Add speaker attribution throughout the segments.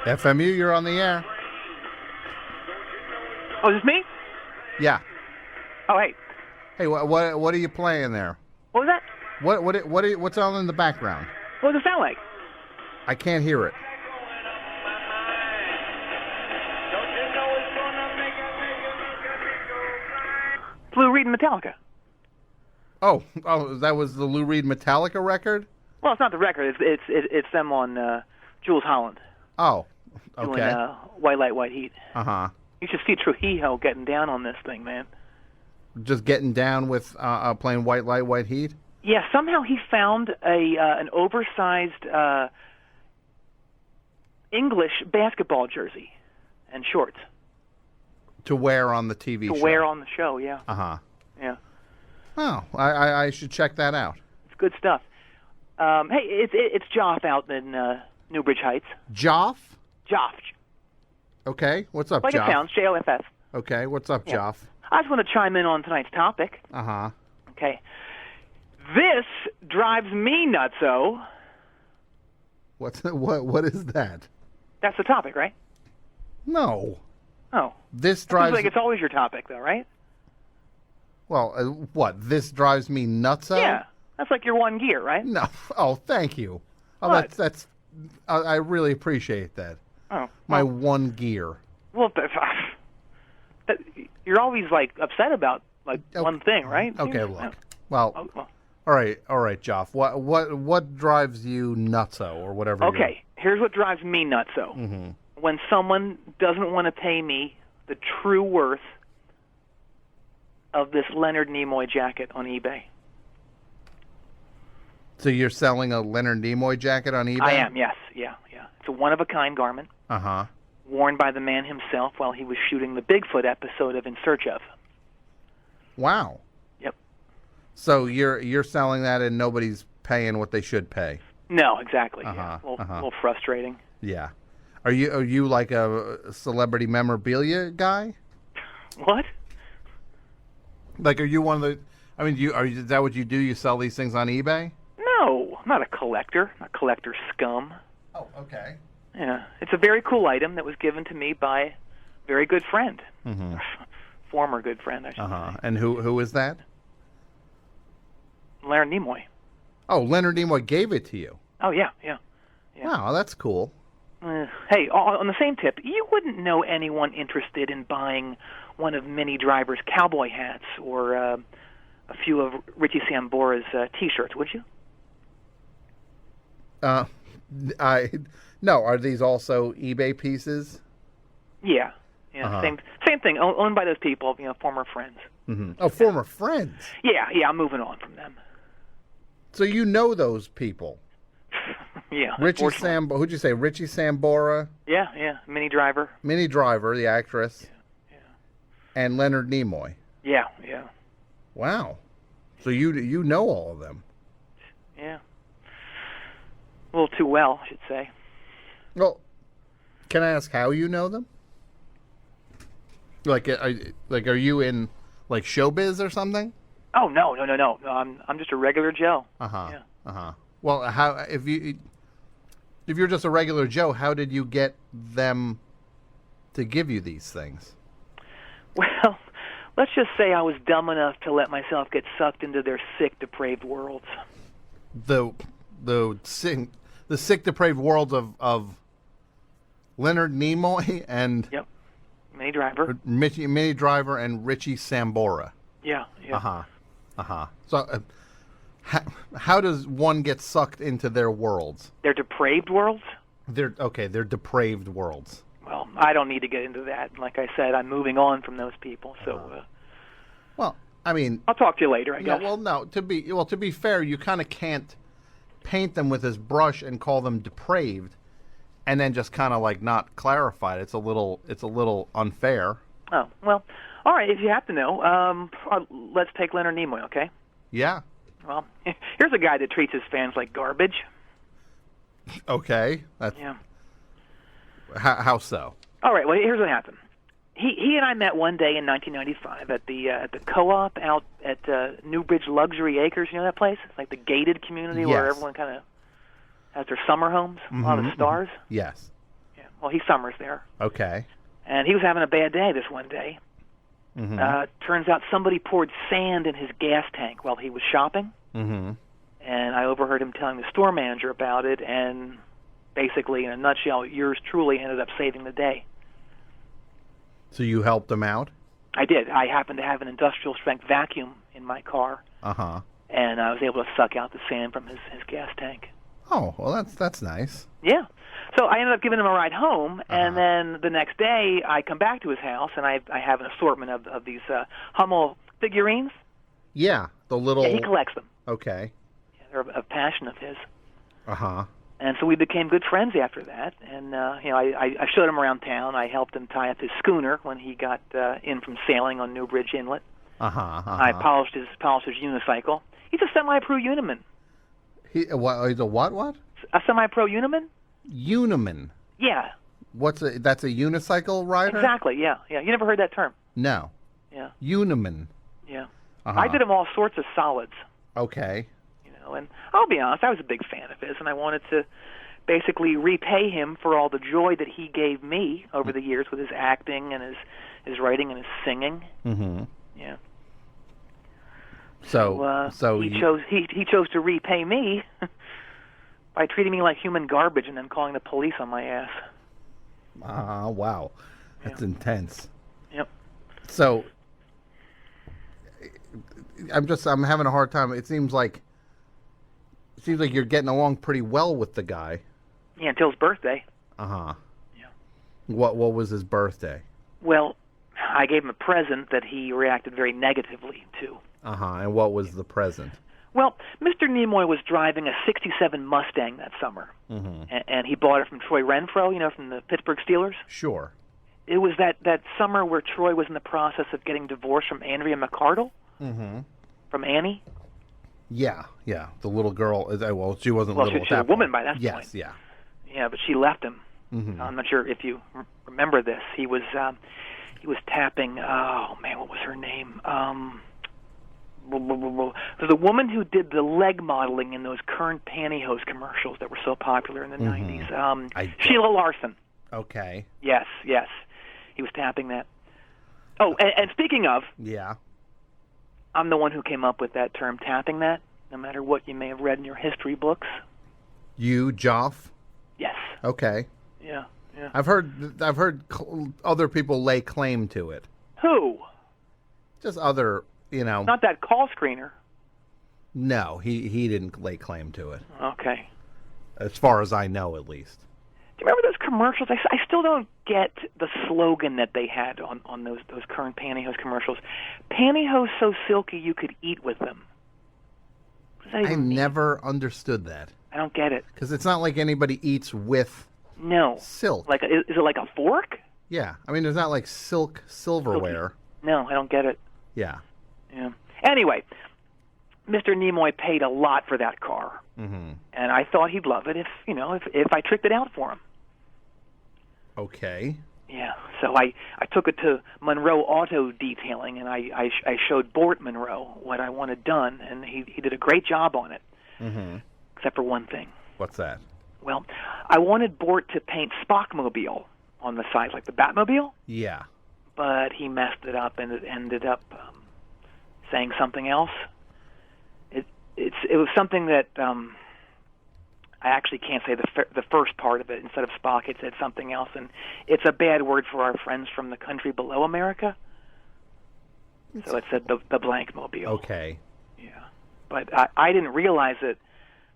Speaker 1: FMU, you're on the air.
Speaker 2: Oh, is this me?
Speaker 1: Yeah.
Speaker 2: Oh, hey.
Speaker 1: Hey, what are you playing there?
Speaker 2: What was that?
Speaker 1: What's on in the background?
Speaker 2: What does it sound like?
Speaker 1: I can't hear it.
Speaker 2: Lou Reed and Metallica.
Speaker 1: Oh, that was the Lou Reed Metallica record?
Speaker 2: Well, it's not the record. It's them on Jules Holland.
Speaker 1: Oh, okay.
Speaker 2: Doing White Light, White Heat.
Speaker 1: Uh-huh.
Speaker 2: You should see Trujillo getting down on this thing, man.
Speaker 1: Just getting down with playing White Light, White Heat?
Speaker 2: Yeah, somehow he found an oversized English basketball jersey and shorts.
Speaker 1: To wear on the TV show?
Speaker 2: To wear on the show, yeah.
Speaker 1: Uh-huh.
Speaker 2: Yeah.
Speaker 1: Oh, I should check that out.
Speaker 2: It's good stuff. Hey, it's Joff out in Newbridge Heights.
Speaker 1: Joff?
Speaker 2: Joff.
Speaker 1: Okay, what's up,
Speaker 2: like
Speaker 1: Joff?
Speaker 2: Like it sounds, Joff.
Speaker 1: Okay, what's up, Joff?
Speaker 2: I just want to chime in on tonight's topic.
Speaker 1: Uh-huh.
Speaker 2: Okay. This drives me nutso.
Speaker 1: What is that?
Speaker 2: That's the topic, right?
Speaker 1: No.
Speaker 2: Oh.
Speaker 1: This drives...
Speaker 2: Seems like it's always your topic, though, right?
Speaker 1: Well, what? This drives me nutso?
Speaker 2: Yeah. That's like your one gear, right?
Speaker 1: No. Oh, thank you. Oh,
Speaker 2: what?
Speaker 1: that's I really appreciate that.
Speaker 2: Oh.
Speaker 1: My one gear.
Speaker 2: Well, you're always like upset about like one thing, right?
Speaker 1: Okay, look. Well, all right, Joff. What drives you nutso or whatever?
Speaker 2: Okay, here's what drives me nutso.
Speaker 1: Mm-hmm.
Speaker 2: When someone doesn't want to pay me the true worth of this Leonard Nimoy jacket on eBay.
Speaker 1: So you're selling a Leonard Nimoy jacket on eBay?
Speaker 2: I am, yes. Yeah. It's a one-of-a-kind garment.
Speaker 1: Uh-huh.
Speaker 2: Worn by the man himself while he was shooting the Bigfoot episode of In Search of.
Speaker 1: Wow.
Speaker 2: Yep.
Speaker 1: So you're selling that and nobody's paying what they should pay?
Speaker 2: No, exactly.
Speaker 1: Uh-huh.
Speaker 2: Yeah. A little frustrating.
Speaker 1: Yeah. Are you like a celebrity memorabilia guy?
Speaker 2: What?
Speaker 1: Like, are you one of the... I mean, is that what you do? You sell these things on eBay?
Speaker 2: No, I'm not a collector. I'm not collector scum.
Speaker 1: Oh, okay.
Speaker 2: Yeah, it's a very cool item that was given to me by a very good friend.
Speaker 1: Mm-hmm.
Speaker 2: Former good friend, I should say.
Speaker 1: And who is that?
Speaker 2: Leonard Nimoy.
Speaker 1: Oh, Leonard Nimoy gave it to you?
Speaker 2: Oh, yeah.
Speaker 1: Wow, that's cool.
Speaker 2: Hey, on the same tip, you wouldn't know anyone interested in buying one of Minnie Driver's cowboy hats or a few of Richie Sambora's T-shirts, would you?
Speaker 1: No. Are these also eBay pieces?
Speaker 2: Yeah. Same thing. Owned by those people, former friends.
Speaker 1: Mm-hmm. Oh, former friends.
Speaker 2: Yeah. I'm moving on from them.
Speaker 1: So you know those people?
Speaker 2: Yeah.
Speaker 1: Who'd you say? Richie Sambora?
Speaker 2: Yeah. Minnie Driver.
Speaker 1: Minnie Driver, the actress.
Speaker 2: Yeah.
Speaker 1: And Leonard Nimoy.
Speaker 2: Yeah.
Speaker 1: Wow. So you know all of them?
Speaker 2: Yeah. A little too well, I should say. Well,
Speaker 1: can I ask how you know them? Like, are you in like showbiz or something?
Speaker 2: Oh no. I'm just a regular Joe.
Speaker 1: Yeah. Well, how if you're just a regular Joe, how did you get them to give you these things?
Speaker 2: Well, let's just say I was dumb enough to let myself get sucked into their sick, depraved worlds.
Speaker 1: The sick, depraved worlds of Leonard Nimoy and
Speaker 2: Minnie Driver,
Speaker 1: Minnie Driver, and Richie Sambora.
Speaker 2: Yeah.
Speaker 1: So, how does one get sucked into their worlds?
Speaker 2: Their depraved worlds?
Speaker 1: They're depraved worlds.
Speaker 2: Well, I don't need to get into that. Like I said, I'm moving on from those people. So,
Speaker 1: well, I mean,
Speaker 2: I'll talk to you later, I guess.
Speaker 1: Well, no. To be fair, you kind of can't paint them with this brush and call them depraved, and then just kind of like not clarify it. It's a little unfair.
Speaker 2: Oh well, all right. If you have to know, let's take Leonard Nimoy, okay?
Speaker 1: Yeah.
Speaker 2: Well, here's a guy that treats his fans like garbage.
Speaker 1: Okay.
Speaker 2: Yeah.
Speaker 1: How so?
Speaker 2: All right. Well, here's what happened. He and I met one day in 1995 at the co-op out at Newbridge Luxury Acres. You know that place? It's like the gated community where everyone kind of has their summer homes. A lot of stars.
Speaker 1: Yes.
Speaker 2: Yeah. Well, he summers there.
Speaker 1: Okay.
Speaker 2: And he was having a bad day this one day.
Speaker 1: Mm-hmm.
Speaker 2: Turns out somebody poured sand in his gas tank while he was shopping.
Speaker 1: Mm-hmm.
Speaker 2: And I overheard him telling the store manager about it, and basically, in a nutshell, yours truly ended up saving the day.
Speaker 1: So you helped him out?
Speaker 2: I did. I happened to have an industrial-strength vacuum in my car,
Speaker 1: Uh-huh.
Speaker 2: and I was able to suck out the sand from his gas tank.
Speaker 1: Oh, well, that's nice.
Speaker 2: Yeah. So I ended up giving him a ride home, and then the next day I come back to his house, and I have an assortment of these Hummel figurines.
Speaker 1: Yeah, the little...
Speaker 2: Yeah, he collects them.
Speaker 1: Okay.
Speaker 2: Yeah, they're a passion of his.
Speaker 1: Uh-huh.
Speaker 2: And so we became good friends after that. And, I showed him around town. I helped him tie up his schooner when he got in from sailing on Newbridge Inlet.
Speaker 1: Uh-huh. Uh-huh.
Speaker 2: I polished his unicycle. He's a semi-pro Uniman.
Speaker 1: He's a what?
Speaker 2: A semi-pro Uniman?
Speaker 1: Uniman.
Speaker 2: Yeah.
Speaker 1: That's a unicycle rider?
Speaker 2: Exactly, yeah. Yeah. You never heard that term?
Speaker 1: No.
Speaker 2: Yeah.
Speaker 1: Uniman.
Speaker 2: Yeah.
Speaker 1: Uh-huh.
Speaker 2: I did him all sorts of solids.
Speaker 1: Okay.
Speaker 2: And I'll be honest, I was a big fan of his, and I wanted to basically repay him for all the joy that he gave me over the years with his acting and his writing and his singing.
Speaker 1: Mm-hmm.
Speaker 2: Yeah.
Speaker 1: So
Speaker 2: he chose to repay me by treating me like human garbage and then calling the police on my ass.
Speaker 1: Wow. That's intense.
Speaker 2: Yep.
Speaker 1: So I'm having a hard time. It seems like you're getting along pretty well with the guy.
Speaker 2: Yeah, until his birthday.
Speaker 1: Uh-huh.
Speaker 2: Yeah.
Speaker 1: What was his birthday?
Speaker 2: Well, I gave him a present that he reacted very negatively to.
Speaker 1: Uh-huh. And what was the present?
Speaker 2: Well, Mr. Nimoy was driving a '67 Mustang that summer, and he bought it from Troy Renfro, from the Pittsburgh Steelers.
Speaker 1: Sure.
Speaker 2: It was that summer where Troy was in the process of getting divorced from Andrea McCardle, from Annie.
Speaker 1: Yeah. The little girl. Well, she wasn't little.
Speaker 2: She was a woman by that point.
Speaker 1: Yes. Yeah.
Speaker 2: Yeah, but she left him.
Speaker 1: Mm-hmm.
Speaker 2: I'm not sure if you remember this. He was tapping. Oh man, what was her name? The woman who did the leg modeling in those current pantyhose commercials that were so popular in the '90s. Sheila Larson.
Speaker 1: Okay.
Speaker 2: Yes. He was tapping that. Oh, and speaking of,
Speaker 1: yeah,
Speaker 2: I'm the one who came up with that term, tapping that. No matter what you may have read in your history books.
Speaker 1: You, Joff?
Speaker 2: Yes.
Speaker 1: Okay.
Speaker 2: Yeah.
Speaker 1: I've heard other people lay claim to it.
Speaker 2: Who?
Speaker 1: Just other,
Speaker 2: Not that call screener.
Speaker 1: No, he didn't lay claim to it.
Speaker 2: Okay.
Speaker 1: As far as I know, at least.
Speaker 2: Do you remember those commercials? I still don't get the slogan that they had on those current pantyhose commercials. Pantyhose so silky you could eat with them. What does that even mean?
Speaker 1: Never understood that.
Speaker 2: I don't get it.
Speaker 1: Because it's not like anybody eats with silk.
Speaker 2: Like, is it like a fork?
Speaker 1: Yeah. I mean, there's not like silk silverware.
Speaker 2: Silky. No, I don't get it.
Speaker 1: Yeah.
Speaker 2: Anyway, Mr. Nimoy paid a lot for that car. Mm-hmm. And I thought he'd love it if I tricked it out for him.
Speaker 1: Okay.
Speaker 2: Yeah, so I took it to Monroe Auto Detailing, and I showed Bort Monroe what I wanted done, and he did a great job on it, except for one thing.
Speaker 1: What's that?
Speaker 2: Well, I wanted Bort to paint Spockmobile on the side, like the Batmobile.
Speaker 1: Yeah.
Speaker 2: But he messed it up, and it ended up saying something else. It was something that I actually can't say the first part of it. Instead of Spock, it said something else, and it's a bad word for our friends from the country below America. So it said the blank mobile.
Speaker 1: Okay.
Speaker 2: Yeah, but I didn't realize that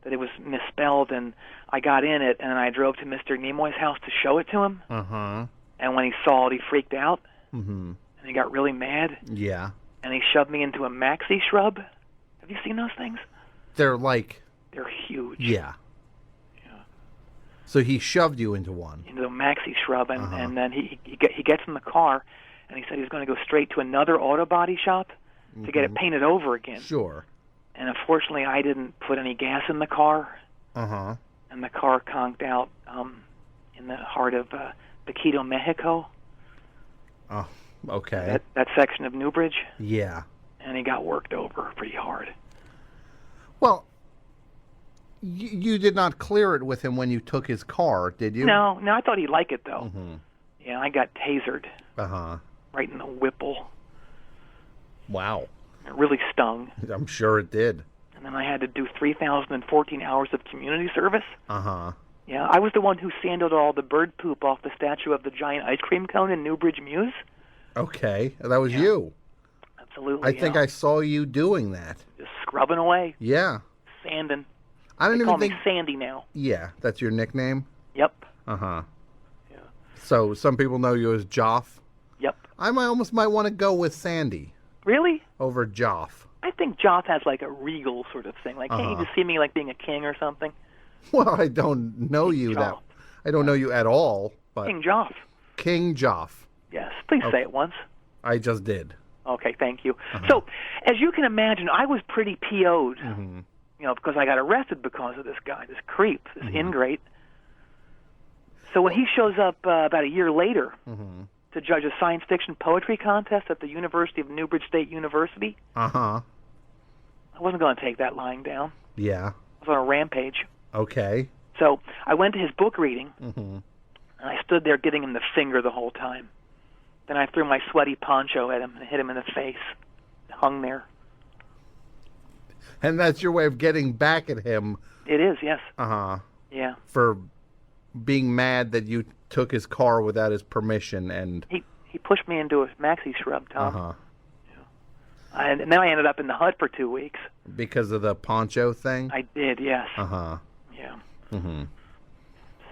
Speaker 2: it was misspelled, and I got in it, and I drove to Mr. Nimoy's house to show it to him.
Speaker 1: Uh-huh.
Speaker 2: And when he saw it, he freaked out,
Speaker 1: and
Speaker 2: he got really mad.
Speaker 1: Yeah.
Speaker 2: And he shoved me into a maxi shrub. Have you seen those things? They're huge.
Speaker 1: Yeah. So he shoved you into one.
Speaker 2: Into a maxi shrub, and then he gets in the car, and he said he was going to go straight to another auto body shop to get it painted over again.
Speaker 1: Sure.
Speaker 2: And unfortunately, I didn't put any gas in the car.
Speaker 1: Uh-huh.
Speaker 2: And the car conked out in the heart of Taquito, Mexico.
Speaker 1: Oh, okay.
Speaker 2: That section of Newbridge.
Speaker 1: Yeah.
Speaker 2: And he got worked over pretty hard.
Speaker 1: Well, You did not clear it with him when you took his car, did you?
Speaker 2: No, I thought he'd like it though.
Speaker 1: Mm-hmm.
Speaker 2: Yeah, I got tasered
Speaker 1: Uh-huh.
Speaker 2: right in the whipple.
Speaker 1: Wow.
Speaker 2: It really stung.
Speaker 1: I'm sure it did.
Speaker 2: And then I had to do 3,014 hours of community service.
Speaker 1: Uh-huh.
Speaker 2: Yeah, I was the one who sanded all the bird poop off the statue of the giant ice cream cone in Newbridge Muse.
Speaker 1: Okay. That was you.
Speaker 2: Absolutely.
Speaker 1: I think I saw you doing that.
Speaker 2: Just scrubbing away,
Speaker 1: Yeah.
Speaker 2: sanding.
Speaker 1: I
Speaker 2: They
Speaker 1: didn't
Speaker 2: call
Speaker 1: even think...
Speaker 2: me Sandy now.
Speaker 1: Yeah, that's your nickname?
Speaker 2: Yep.
Speaker 1: Uh-huh.
Speaker 2: Yeah.
Speaker 1: So some people know you as Joff.
Speaker 2: Yep.
Speaker 1: I almost might want to go with Sandy
Speaker 2: Really?
Speaker 1: over Joff.
Speaker 2: I think Joff has like a regal sort of thing. Like, can't you just see me like being a king or something?
Speaker 1: Well, I don't know you that...
Speaker 2: Joff.
Speaker 1: I don't know you at all, but...
Speaker 2: King Joff.
Speaker 1: King Joff.
Speaker 2: Yes. Please say it once.
Speaker 1: I just did.
Speaker 2: Okay, thank you. So, as you can imagine, I was pretty PO'd, because I got arrested because of this guy, this creep, this ingrate. So when he shows up about a year later to judge a science fiction poetry contest at the University of Newbridge State University,
Speaker 1: Uh-huh.
Speaker 2: I wasn't going to take that lying down.
Speaker 1: Yeah.
Speaker 2: I was on a rampage.
Speaker 1: Okay.
Speaker 2: So I went to his book reading, and I stood there giving him the finger the whole time. Then I threw my sweaty poncho at him and hit him in the face. Hung there.
Speaker 1: And that's your way of getting back at him.
Speaker 2: It is, yes.
Speaker 1: Uh-huh.
Speaker 2: Yeah.
Speaker 1: For being mad that you took his car without his permission and...
Speaker 2: He pushed me into a maxi shrub, Tom.
Speaker 1: Uh-huh.
Speaker 2: And then I ended up in the hut for 2 weeks.
Speaker 1: Because of the poncho thing?
Speaker 2: I did, yes.
Speaker 1: Uh-huh.
Speaker 2: Yeah.
Speaker 1: Mm-hmm.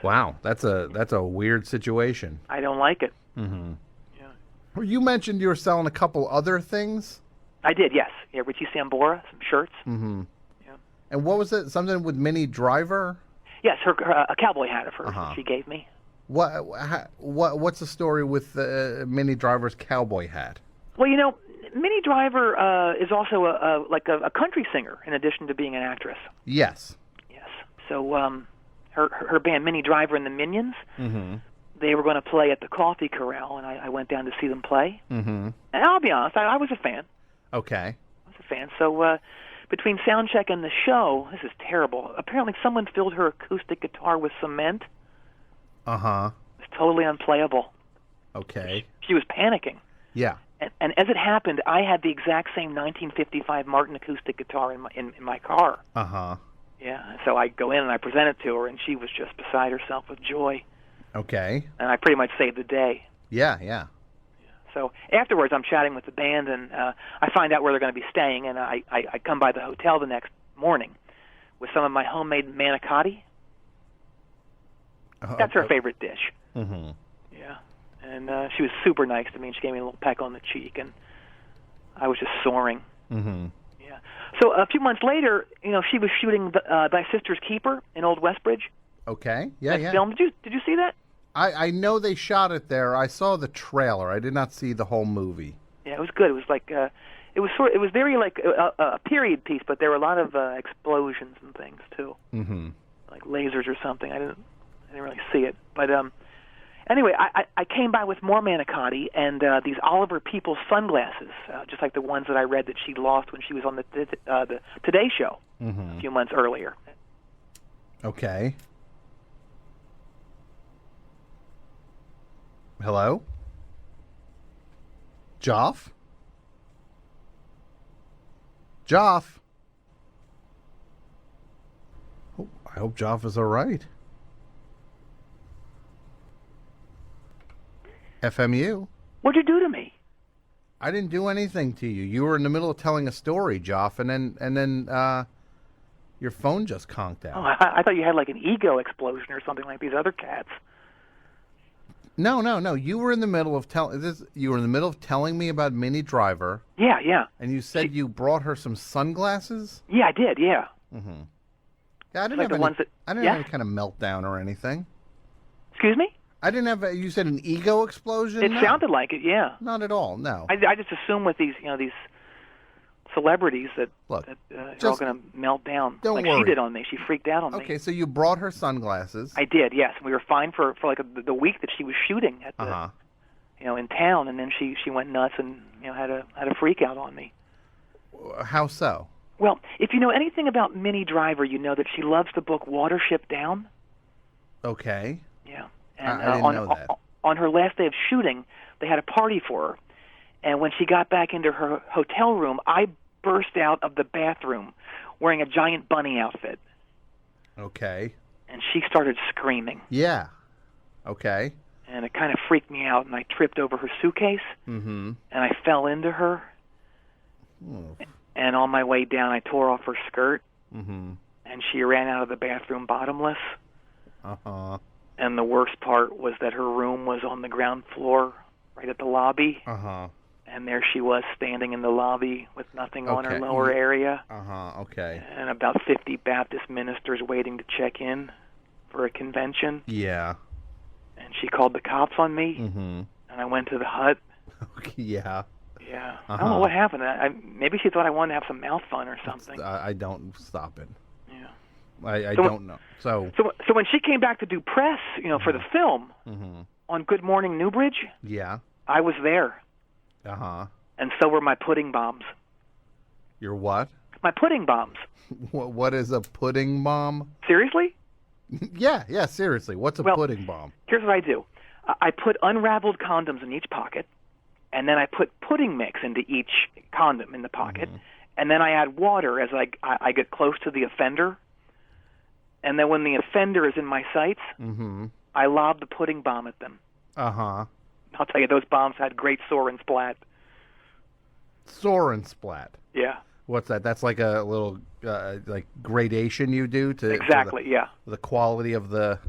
Speaker 1: Wow, that's a weird situation.
Speaker 2: I don't like it.
Speaker 1: Mm-hmm.
Speaker 2: Yeah.
Speaker 1: Well, you mentioned you were selling a couple other things?
Speaker 2: I did, yes. Yeah, Richie Sambora, some shirts.
Speaker 1: Mm-hmm.
Speaker 2: Yeah.
Speaker 1: And what was it? Something with Minnie Driver?
Speaker 2: Yes, a cowboy hat of hers she gave me.
Speaker 1: What's the story with Minnie Driver's cowboy hat?
Speaker 2: Well, Minnie Driver is also a country singer in addition to being an actress.
Speaker 1: Yes.
Speaker 2: Yes. So her band Minnie Driver and the Minions, they were going to play at the Coffee Corral, and I went down to see them play. And I'll be honest, I was a fan.
Speaker 1: Okay.
Speaker 2: I was a fan. So between sound check and the show, this is terrible. Apparently someone filled her acoustic guitar with cement.
Speaker 1: Uh-huh.
Speaker 2: It was totally unplayable.
Speaker 1: Okay.
Speaker 2: She was panicking.
Speaker 1: Yeah.
Speaker 2: And as it happened, I had the exact same 1955 Martin acoustic guitar in my car.
Speaker 1: Uh-huh.
Speaker 2: Yeah, so I go in and I present it to her, and she was just beside herself with joy.
Speaker 1: Okay.
Speaker 2: And I pretty much saved the day.
Speaker 1: Yeah.
Speaker 2: So afterwards, I'm chatting with the band, and I find out where they're going to be staying, and I come by the hotel the next morning with some of my homemade manicotti. That's her favorite dish.
Speaker 1: Mm-hmm.
Speaker 2: Yeah. And she was super nice to me, and she gave me a little peck on the cheek, and I was just soaring.
Speaker 1: Mm-hmm.
Speaker 2: Yeah. So a few months later, she was shooting Thy Sister's Keeper in Old Westbridge.
Speaker 1: Okay. Yeah.
Speaker 2: Film. Did you see that?
Speaker 1: I know they shot it there. I saw the trailer. I did not see the whole movie.
Speaker 2: Yeah, it was good. It was like it was very like a period piece, but there were a lot of explosions and things too, like lasers or something. I didn't really see it, but anyway, I came by with more manicotti and these Oliver Peoples sunglasses, just like the ones that I read that she lost when she was on the Today Show a few months earlier.
Speaker 1: Okay. Hello? Joff? Joff? Oh, I hope Joff is all right. FMU?
Speaker 2: What'd you do to me?
Speaker 1: I didn't do anything to you. You were in the middle of telling a story, Joff, and then your phone just conked out.
Speaker 2: Oh, I thought you had like an ego explosion or something like these other cats.
Speaker 1: No. You were in the middle of telling me about Minnie Driver.
Speaker 2: Yeah.
Speaker 1: And you said you brought her some sunglasses?
Speaker 2: Yeah, I did. Yeah.
Speaker 1: Mm-hmm. Yeah, I didn't
Speaker 2: like
Speaker 1: have
Speaker 2: have
Speaker 1: any kind of meltdown or anything.
Speaker 2: Excuse me?
Speaker 1: I didn't have. You said an ego explosion?
Speaker 2: It
Speaker 1: No.
Speaker 2: sounded like it. Yeah.
Speaker 1: Not at all. No.
Speaker 2: I just assume with these these celebrities that
Speaker 1: Look,
Speaker 2: they're all going to melt down.
Speaker 1: Don't
Speaker 2: like
Speaker 1: worry.
Speaker 2: she did on me. She freaked out on me.
Speaker 1: Okay, so you brought her sunglasses.
Speaker 2: I did, yes. We were fine for like the week that she was shooting at the, in town, and then she went nuts and had a freak out on me.
Speaker 1: How so?
Speaker 2: Well, if you know anything about Minnie Driver, you know that she loves the book Watership Down.
Speaker 1: Okay.
Speaker 2: Yeah. And
Speaker 1: I didn't know that.
Speaker 2: On her last day of shooting, they had a party for her. And when she got back into her hotel room, I burst out of the bathroom wearing a giant bunny outfit.
Speaker 1: Okay.
Speaker 2: And she started screaming.
Speaker 1: Yeah. Okay.
Speaker 2: And it kind of freaked me out, and I tripped over her suitcase.
Speaker 1: Mm-hmm.
Speaker 2: And I fell into her.
Speaker 1: Oh.
Speaker 2: And on my way down, I tore off her skirt.
Speaker 1: Mm-hmm.
Speaker 2: And she ran out of the bathroom bottomless.
Speaker 1: Uh-huh.
Speaker 2: And the worst part was that her room was on the ground floor, right at the lobby.
Speaker 1: Uh-huh.
Speaker 2: And there she was standing in the lobby with nothing on her lower area.
Speaker 1: Uh-huh, okay.
Speaker 2: And about 50 Baptist ministers waiting to check in for a convention.
Speaker 1: Yeah.
Speaker 2: And she called the cops on me.
Speaker 1: Mm-hmm.
Speaker 2: And I went to the hut.
Speaker 1: Okay, yeah.
Speaker 2: Yeah.
Speaker 1: Uh-huh.
Speaker 2: I don't know what happened. Maybe she thought I wanted to have some mouth fun or something.
Speaker 1: I don't stop it.
Speaker 2: Yeah.
Speaker 1: I don't know. So
Speaker 2: when she came back to do press, for the film on Good Morning Newbridge,
Speaker 1: yeah.
Speaker 2: I was there.
Speaker 1: Uh-huh.
Speaker 2: And so were my pudding bombs.
Speaker 1: Your what?
Speaker 2: My pudding bombs.
Speaker 1: What is a pudding bomb?
Speaker 2: Seriously?
Speaker 1: Yeah, seriously. What's a pudding bomb?
Speaker 2: Here's what I do. I put unraveled condoms in each pocket, and then I put pudding mix into each condom in the pocket, and then I add water as I get close to the offender. And then when the offender is in my sights, I lob the pudding bomb at them.
Speaker 1: Uh-huh.
Speaker 2: I'll tell you, those bombs had great soar and splat.
Speaker 1: Soar and splat.
Speaker 2: Yeah.
Speaker 1: What's that? That's like a little like gradation you do to
Speaker 2: exactly. Yeah.
Speaker 1: The quality of the.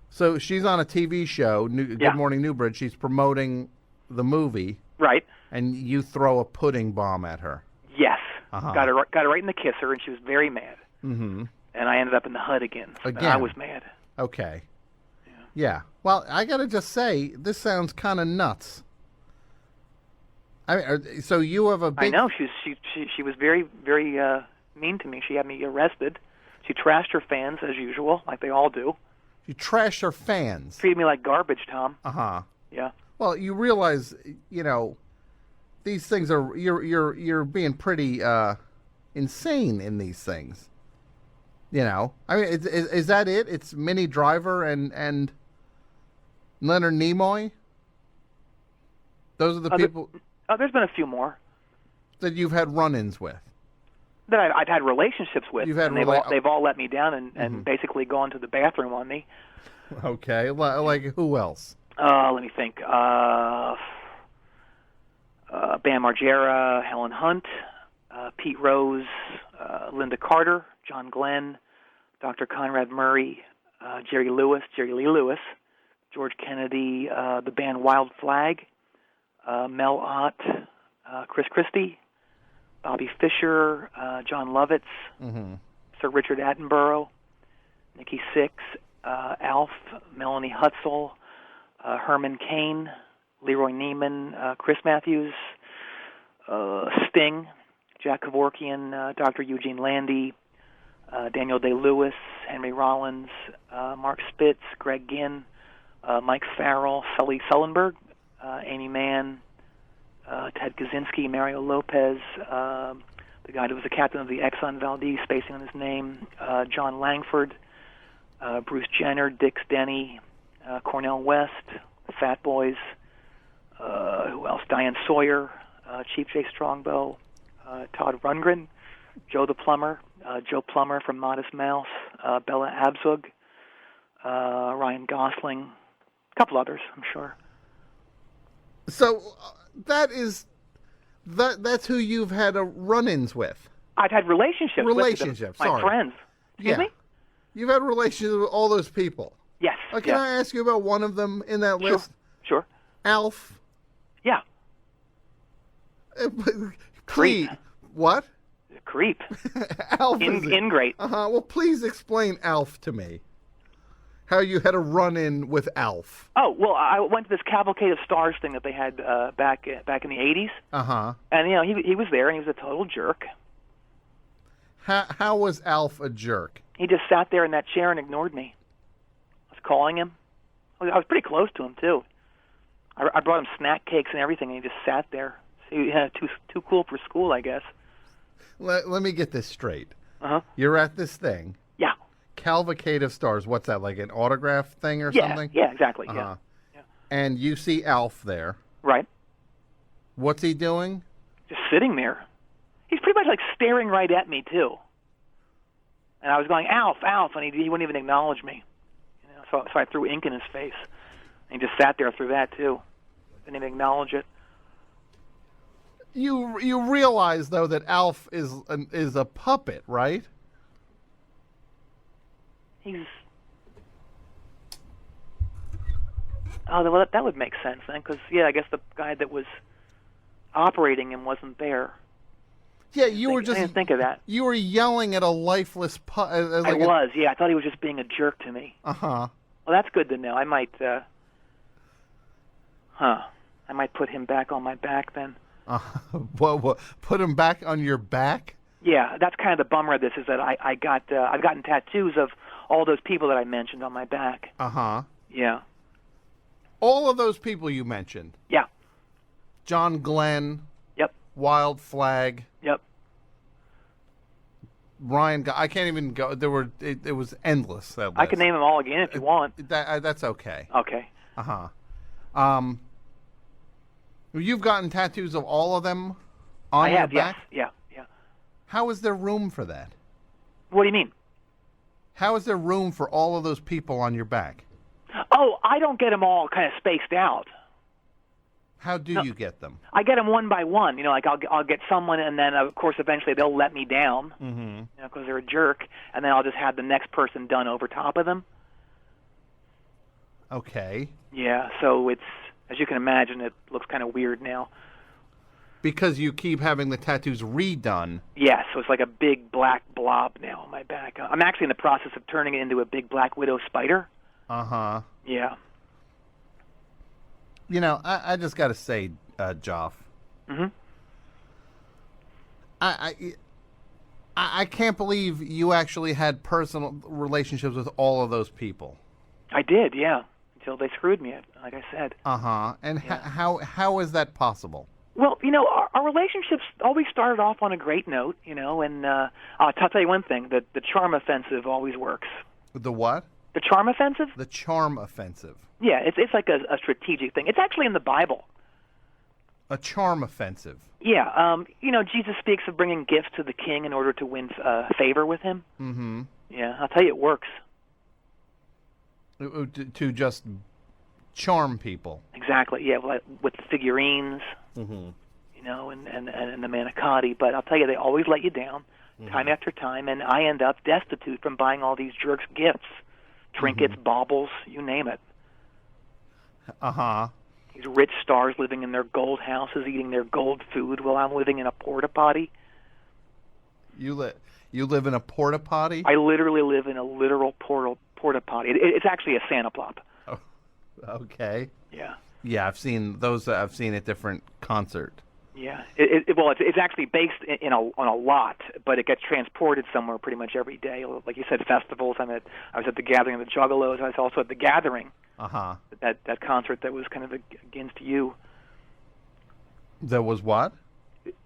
Speaker 1: So she's on a TV show, Good Morning Newbridge. She's promoting the movie.
Speaker 2: Right.
Speaker 1: And you throw a pudding bomb at her.
Speaker 2: Yes.
Speaker 1: Uh-huh.
Speaker 2: Got her right in the kisser, and she was very mad. Mm-hmm. And I ended up in the hut again. And I was mad.
Speaker 1: Okay. Yeah. Well, I got to just say, this sounds kind of nuts. I mean, so you have a big...
Speaker 2: I know. She was very, very mean to me. She had me arrested. She trashed her fans, as usual, like they all do.
Speaker 1: You trashed her fans?
Speaker 2: Treated me like garbage, Tom.
Speaker 1: Uh-huh.
Speaker 2: Yeah.
Speaker 1: Well, you realize, these things are... You're being pretty insane in these things. I mean, is that it? It's Minnie Driver and Leonard Nimoy? Those are the people...
Speaker 2: there's been a few more.
Speaker 1: That you've had run-ins with?
Speaker 2: That I've had relationships with.
Speaker 1: You've had
Speaker 2: they've all let me down and basically gone to the bathroom on me.
Speaker 1: Okay. Like who else?
Speaker 2: Let me think. Bam Margera, Helen Hunt, Pete Rose, Linda Carter, John Glenn, Dr. Conrad Murray, Jerry Lee Lewis, George Kennedy, the band Wild Flag, Mel Ott, Chris Christie, Bobby Fischer, John Lovitz, Sir Richard Attenborough, Nikki Sixx, Alf, Melanie Hutzel, Herman Cain, Leroy Neiman, Chris Matthews, Sting, Jack Kevorkian, Dr. Eugene Landy, Daniel Day-Lewis, Henry Rollins, Mark Spitz, Greg Ginn, Mike Farrell, Sully Sullenberg, Amy Mann, Ted Kaczynski, Mario Lopez, the guy who was the captain of the Exxon Valdez, spacing on his name, John Langford, Bruce Jenner, Dick Denny, Cornel West, the Fat Boys, who else? Diane Sawyer, Chief J. Strongbow, Todd Rundgren, Joe the Plumber, Joe Plumber from Modest Mouse, Bella Abzug, Ryan Gosling, a couple others, I'm sure.
Speaker 1: So that's who you've had run-ins with.
Speaker 2: I've had relationships with them, my friends. Excuse me?
Speaker 1: You've had relationships with all those people.
Speaker 2: Yes.
Speaker 1: Can I ask you about one of them in that list?
Speaker 2: Sure.
Speaker 1: Alf.
Speaker 2: Yeah.
Speaker 1: Creep. What?
Speaker 2: Creep.
Speaker 1: Alf
Speaker 2: ingrate.
Speaker 1: Well, please explain Alf to me. How you had a run-in with Alf.
Speaker 2: Oh, well, I went to this Cavalcade of Stars thing that they had back in the 80s.
Speaker 1: Uh-huh.
Speaker 2: And, he was there, and he was a total jerk.
Speaker 1: How was Alf a jerk?
Speaker 2: He just sat there in that chair and ignored me. I was calling him. I was pretty close to him, too. I brought him snack cakes and everything, and he just sat there. So too cool for school, I guess.
Speaker 1: let me get this straight.
Speaker 2: Uh-huh.
Speaker 1: You're at this thing.
Speaker 2: Yeah.
Speaker 1: Cavalcade of Stars. What's that, like an autograph thing or
Speaker 2: Yeah.
Speaker 1: something?
Speaker 2: Yeah, exactly.
Speaker 1: Uh-huh.
Speaker 2: Yeah.
Speaker 1: And you see Alf there.
Speaker 2: Right.
Speaker 1: What's he doing?
Speaker 2: Just sitting there. He's pretty much like staring right at me, too. And I was going, Alf, Alf, and he wouldn't even acknowledge me. So I threw ink in his face. And he just sat there through that, too. Didn't even acknowledge it.
Speaker 1: You realize, though, that Alf is a puppet, right?
Speaker 2: He's... Oh, well, that would make sense, then, because, yeah, I guess the guy that was operating him wasn't there.
Speaker 1: Yeah, you were just...
Speaker 2: I didn't think of that.
Speaker 1: You were yelling at a lifeless puppet.
Speaker 2: I was, yeah. I thought he was just being a jerk to me.
Speaker 1: Uh-huh.
Speaker 2: Well, that's good to know. I might, I might put him back on my back then.
Speaker 1: What? Put him back on your back?
Speaker 2: Yeah, that's kind of the bummer of this, is that I've gotten tattoos of all those people that I mentioned on my back.
Speaker 1: Uh-huh.
Speaker 2: Yeah.
Speaker 1: All of those people you mentioned.
Speaker 2: Yeah.
Speaker 1: John Glenn.
Speaker 2: Yep.
Speaker 1: Wild Flag.
Speaker 2: Yep.
Speaker 1: Ryan, I can't even go. It was endless. That list.
Speaker 2: I can name them all again if you want.
Speaker 1: That's okay.
Speaker 2: Okay.
Speaker 1: Uh-huh. You've gotten tattoos of all of them on your back?
Speaker 2: Yes. Yeah.
Speaker 1: How is there room for that?
Speaker 2: What do you mean?
Speaker 1: How is there room for all of those people on your back?
Speaker 2: Oh, I don't get them all kind of spaced out.
Speaker 1: How do you get them?
Speaker 2: I get them one by one. Like I'll get someone, and then of course eventually they'll let me down, because they're a jerk, and then I'll just have the next person done over top of them.
Speaker 1: Okay.
Speaker 2: Yeah. So it's, as you can imagine, it looks kind of weird now.
Speaker 1: Because you keep having the tattoos redone.
Speaker 2: Yeah. So it's like a big black blob now on my back. I'm actually in the process of turning it into a big black widow spider.
Speaker 1: Uh-huh.
Speaker 2: Yeah.
Speaker 1: I just got to say, Joff.
Speaker 2: Mm-hmm.
Speaker 1: I can't believe you actually had personal relationships with all of those people.
Speaker 2: I did, yeah, until they screwed me, like I said.
Speaker 1: Uh-huh. And how is that possible?
Speaker 2: Well, our relationships always started off on a great note, and I'll tell you one thing, the charm offensive always works.
Speaker 1: The what?
Speaker 2: The charm offensive?
Speaker 1: The charm offensive.
Speaker 2: Yeah, it's like a strategic thing. It's actually in the Bible.
Speaker 1: A charm offensive.
Speaker 2: Yeah, Jesus speaks of bringing gifts to the king in order to win favor with him.
Speaker 1: Mm-hmm.
Speaker 2: Yeah, I'll tell you, it works.
Speaker 1: To just charm people.
Speaker 2: Exactly, yeah, with the figurines, and the manicotti. But I'll tell you, they always let you down, time after time, and I end up destitute from buying all these jerks' gifts. Trinkets, baubles, you name it.
Speaker 1: Uh-huh.
Speaker 2: These rich stars living in their gold houses, eating their gold food, while I'm living in a porta potty.
Speaker 1: You live in a porta potty?
Speaker 2: I literally live in a literal porta potty. It's actually a Santa plop.
Speaker 1: Oh, okay.
Speaker 2: Yeah.
Speaker 1: Yeah, I've seen those. I've seen at different concert.
Speaker 2: Yeah. It's actually based on a lot, but it gets transported somewhere pretty much every day. Like you said, festivals. I was at the Gathering of the Juggalos. I was also at the Gathering.
Speaker 1: Uh-huh.
Speaker 2: That concert that was kind of against you.
Speaker 1: There was what?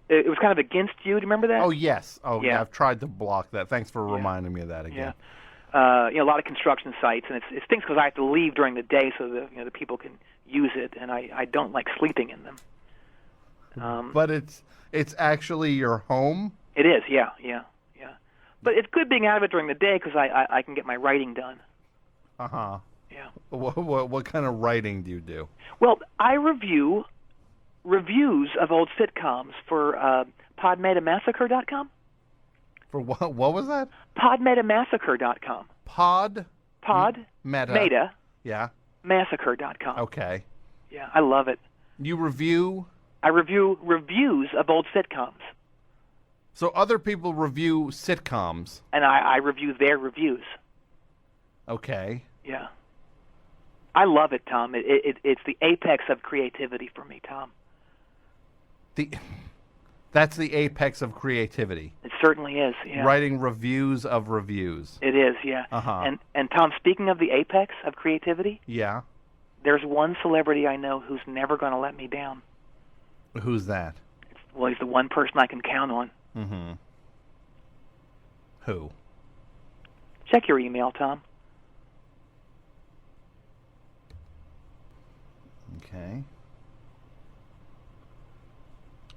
Speaker 2: It was kind of against you. Do you remember that?
Speaker 1: Oh, yes. Oh,
Speaker 2: yeah.
Speaker 1: I've tried to block that. Thanks for reminding me of that again.
Speaker 2: Yeah. A lot of construction sites, and it stinks because I have to leave during the day so the people can use it, and I don't like sleeping in them.
Speaker 1: But it's actually your home?
Speaker 2: It is, yeah. But it's good being out of it during the day because I can get my writing done.
Speaker 1: Uh-huh.
Speaker 2: Yeah.
Speaker 1: What kind of writing do you do?
Speaker 2: Well, I review reviews of old sitcoms for podmetamassacre.com.
Speaker 1: For what? What was that?
Speaker 2: Podmetamassacre.com.
Speaker 1: Meta. Yeah.
Speaker 2: Massacre.com.
Speaker 1: Okay.
Speaker 2: Yeah, I love it.
Speaker 1: You review?
Speaker 2: I review reviews of old sitcoms.
Speaker 1: So other people review sitcoms.
Speaker 2: And I review their reviews.
Speaker 1: Okay.
Speaker 2: Yeah. I love it, Tom. It's the apex of creativity for me, Tom.
Speaker 1: That's the apex of creativity.
Speaker 2: It certainly is, yeah.
Speaker 1: Writing reviews of reviews.
Speaker 2: It is, yeah.
Speaker 1: Uh-huh.
Speaker 2: And Tom, speaking of the apex of creativity,
Speaker 1: yeah,
Speaker 2: there's one celebrity I know who's never going to let me down.
Speaker 1: Who's that?
Speaker 2: Well, he's the one person I can count on.
Speaker 1: Mm-hmm. Who?
Speaker 2: Check your email, Tom.
Speaker 1: Okay.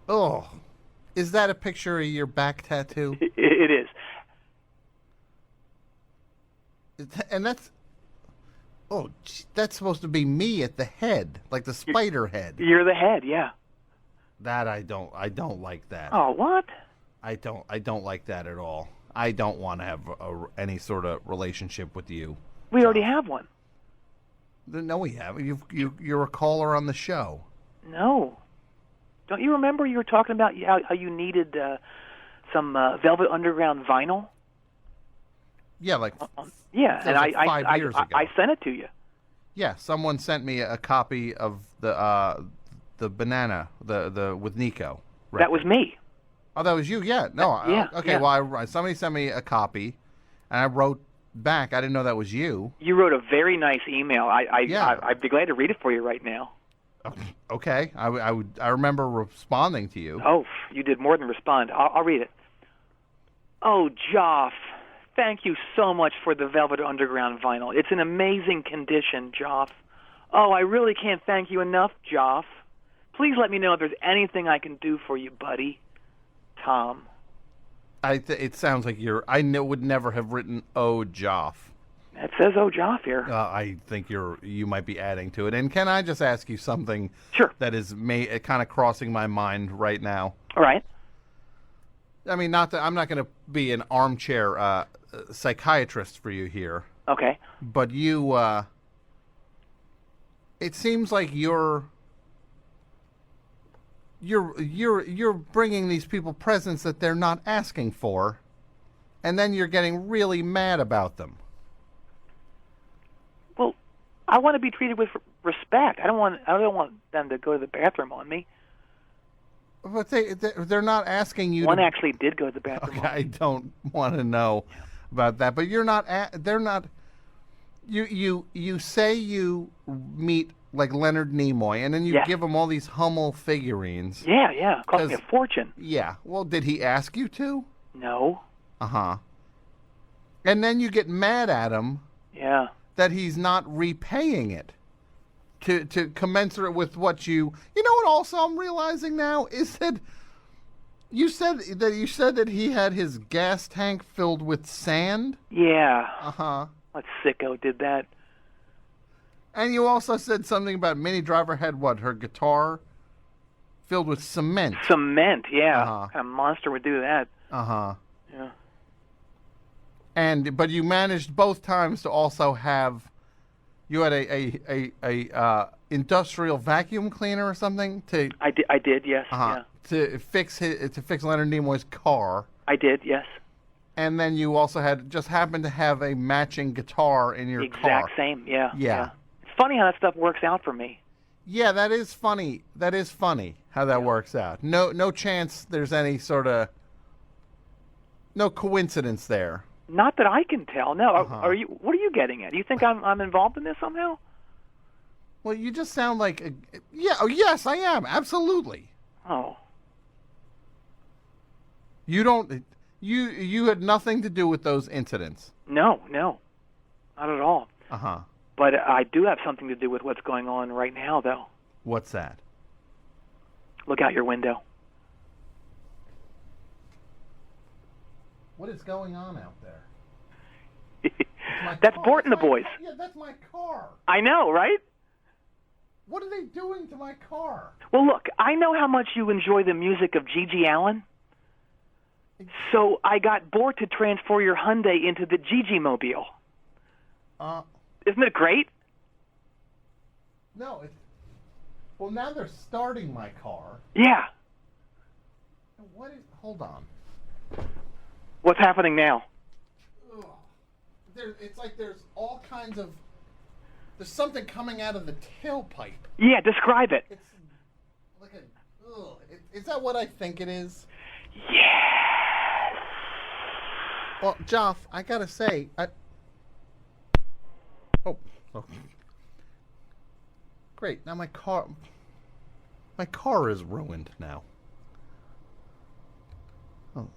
Speaker 1: Oh, is that a picture of your back tattoo?
Speaker 2: It is.
Speaker 1: And that's... Oh, that's supposed to be me at the head, like the spider head.
Speaker 2: You're the head, yeah.
Speaker 1: That I don't like that.
Speaker 2: Oh, what?
Speaker 1: I don't like that at all. I don't want to have any sort of relationship with you.
Speaker 2: We already have one.
Speaker 1: No, we haven't. You're a caller on the show.
Speaker 2: No. Don't you remember you were talking about how you needed some Velvet Underground vinyl?
Speaker 1: Yeah, like
Speaker 2: yeah, and
Speaker 1: like 5 years ago.
Speaker 2: I sent it to you.
Speaker 1: Yeah, someone sent me a copy of the banana the with Nico. Record.
Speaker 2: That was me.
Speaker 1: Oh, that was you. Yeah. No.
Speaker 2: Yeah.
Speaker 1: Okay.
Speaker 2: Yeah.
Speaker 1: Well, somebody sent me a copy, and I wrote back. I didn't know that was you.
Speaker 2: You wrote a very nice email. I'd be glad to read it for you right now.
Speaker 1: Okay. I remember responding to you.
Speaker 2: Oh, you did more than respond. I'll read it. Oh, Joff, thank you so much for the Velvet Underground vinyl. It's in amazing condition, Joff. Oh, I really can't thank you enough, Joff. Please let me know if there's anything I can do for you, buddy. Tom.
Speaker 1: It sounds like I would never have written "Oh, Joff."
Speaker 2: It says "Oh, Joff" here.
Speaker 1: I think you might be adding to it. And can I just ask you something?
Speaker 2: Sure.
Speaker 1: That is kind of crossing my mind right now.
Speaker 2: All right.
Speaker 1: I mean, not that I'm not going to be an armchair psychiatrist for you here.
Speaker 2: Okay.
Speaker 1: But you, it seems like you're bringing these people presents that they're not asking for, and then you're getting really mad about them.
Speaker 2: Well, I want to be treated with respect. I don't want them to go to the bathroom on me.
Speaker 1: But they're not asking you.
Speaker 2: One actually did go to the bathroom.
Speaker 1: Okay, I don't want to know about that. But you're not. They're not. You say you meet like Leonard Nimoy, and then you give him all these Hummel figurines.
Speaker 2: Yeah, yeah. It cost me a fortune.
Speaker 1: Yeah. Well, did he ask you to?
Speaker 2: No.
Speaker 1: Uh-huh. And then you get mad at him.
Speaker 2: Yeah.
Speaker 1: That he's not repaying it to commensurate with what you... You know what also I'm realizing now is that you said that he had his gas tank filled with sand?
Speaker 2: Yeah.
Speaker 1: Uh-huh.
Speaker 2: What sicko did that?
Speaker 1: And you also said something about Minnie Driver had what? Her guitar filled with cement.
Speaker 2: Cement, yeah.
Speaker 1: Uh-huh.
Speaker 2: What kind of monster would do that?
Speaker 1: Uh-huh.
Speaker 2: Yeah.
Speaker 1: But you managed both times to also have... You had a industrial vacuum cleaner or something to...
Speaker 2: I did, yes.
Speaker 1: Uh-huh.
Speaker 2: Yeah.
Speaker 1: To fix Leonard Nimoy's car.
Speaker 2: I did, yes.
Speaker 1: And then you also happened to have a matching guitar in your car.
Speaker 2: Exact same, yeah.
Speaker 1: Yeah.
Speaker 2: It's funny how that stuff works out for me.
Speaker 1: Yeah, that is funny. That is funny how that works out. No chance there's any sort of... No coincidence there.
Speaker 2: Not that I can tell. No.
Speaker 1: Uh-huh.
Speaker 2: Are you? What are you getting at? Do you think I'm involved in this somehow?
Speaker 1: Well, you just sound like... Yeah, oh, yes, I am. Absolutely.
Speaker 2: Oh.
Speaker 1: You don't... You had nothing to do with those incidents.
Speaker 2: No. Not at all.
Speaker 1: Uh-huh.
Speaker 2: But I do have something to do with what's going on right now, though.
Speaker 1: What's that?
Speaker 2: Look out your window.
Speaker 1: What is going on out there?
Speaker 2: That's Bort and the boys.
Speaker 1: Yeah, that's my car.
Speaker 2: I know, right?
Speaker 1: What are they doing to my car?
Speaker 2: Well, look, I know how much you enjoy the music of Gigi Allen. So I got Bort to transfer your Hyundai into the Gigi Mobile. Isn't it great?
Speaker 1: No, well, now they're starting my car.
Speaker 2: Yeah.
Speaker 1: Hold on.
Speaker 2: What's happening now?
Speaker 1: It's like there's all kinds of... There's something coming out of the tailpipe.
Speaker 2: Yeah, describe it.
Speaker 1: It's like is that what I think it is?
Speaker 2: Yes.
Speaker 1: Well, Joff, I gotta say, Oh. Great. Now my car is ruined now. Oh.